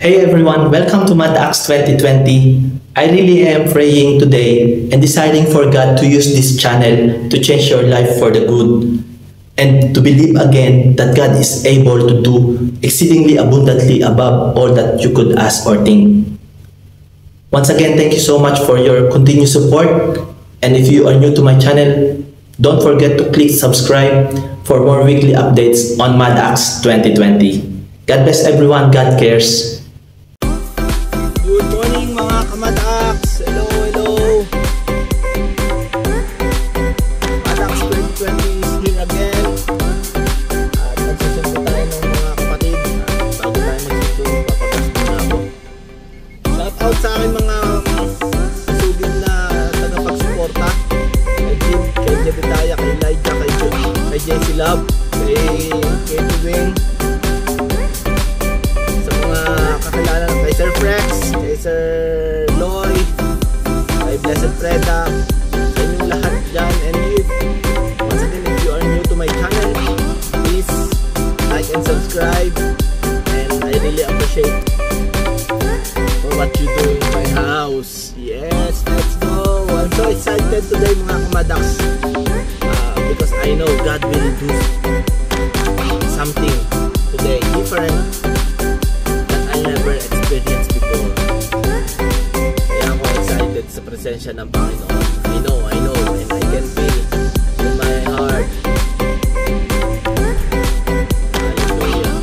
Hey everyone, welcome to MadAx 2020. I really am praying today and deciding for God to use this channel to change your life for the good and to believe again that God is able to do exceedingly abundantly above all that you could ask or think. Once again, thank you so much for your continued support, and if you are new to my channel, don't forget to click subscribe for more weekly updates on MadAx 2020. God bless everyone, God cares. Good morning mga kamadax! Hello, hello! MadAx 2020 is here again. At nagsusundo tayo ng mga kapatid. Bago tayo magsusundo, papagas muna ako. Shout out sa akin mga masugid na tagapagsuporta. Kay Jim, kay Jebediah, kay Elijah, kay JC Love, kay Katie Wing. Sa mga kakilala kay Sir Frex, kay Sir Loy, kay Blessed Freda, sa inyong lahat dyan. And if, once again, if you are new to my channel, please like and subscribe. And I really appreciate for what you do in my house. Yes, let's go! I'm so excited today mga kamadax, because I know God will do something today different that I never experienced before. Kaya ako excited sa presensya ng Panginoon. I know, and I can feel in my heart. Hallelujah.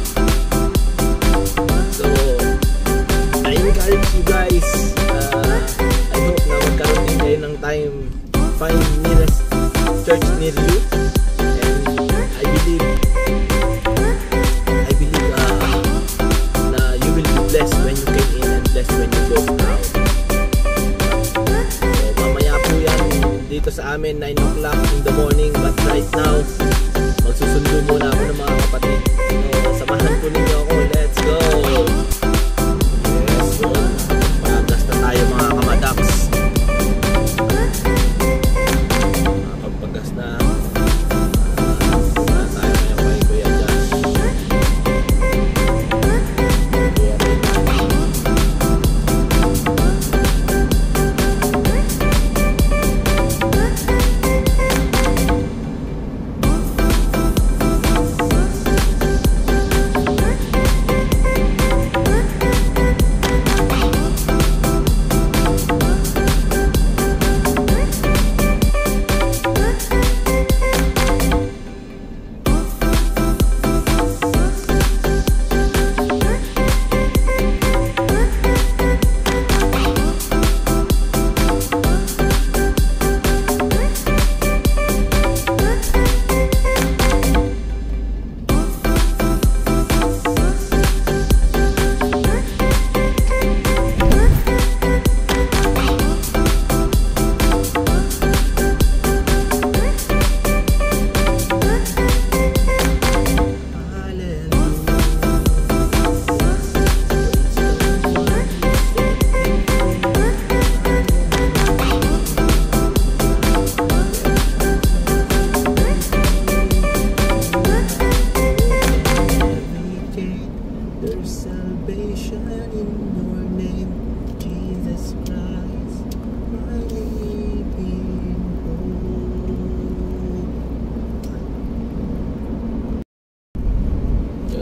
So, I encourage you guys, I hope na magkaroon din kayo ng time, find nearest church near you. And I believe na you will be blessed when you came in and blessed when you go out. So mamaya po yan dito sa amin 9 o'clock in the morning, but right now magsusundo muna ako ng mga kapatid. So samahan po ninyo ako. Let's go! Yes, so magas na tayo mga kamadax. Pagpagas na tayo ngayon kay Kuya Josh. Kuya Reyna.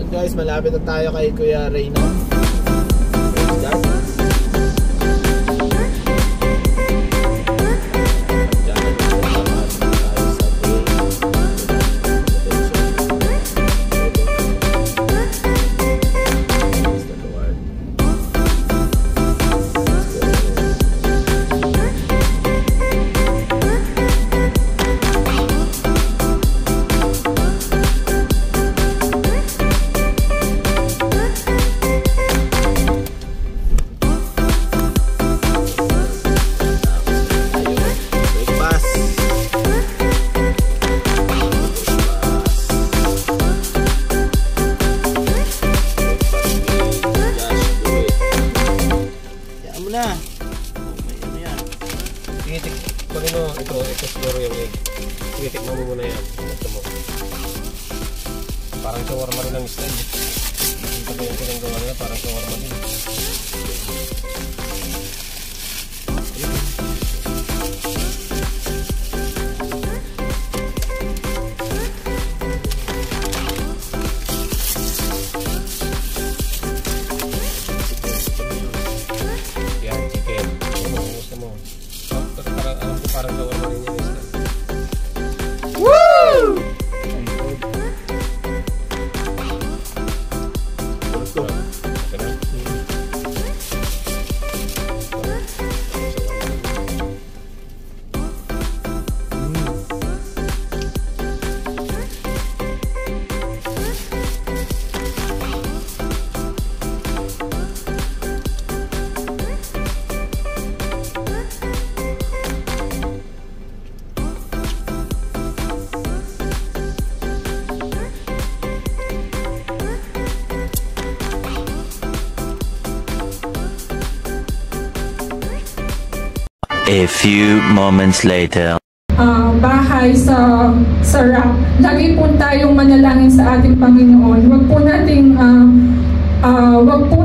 Guys, malapit na tayo kay Kuya Reyna. Praise God. Ito siguro yung egg. Sige, tikman mo muna yan. Ito mo. Parang shawarma rin ang style. Pati yung pinanggawa nila parang shawarma din. Yan, chicken. Gusto mo. Parang alam ko parang shawarma din yan. Woo! A few moments later. Bahay sa rock. Lagi po tayong manalangin sa ating Panginoon. Wag po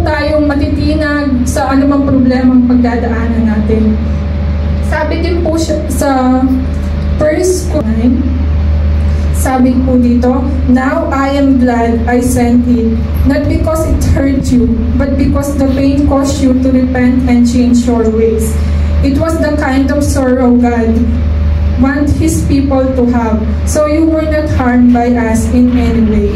tayong matitinag sa anumang problemang pagdadaanan natin. Sabi din po siya sa 1 Corinthians, sabi po dito, "Now I am glad I sent it, not because it hurt you, but because the pain caused you to repent and change your ways. It was the kind of sorrow God want His people to have, so you were not harmed by us in any way."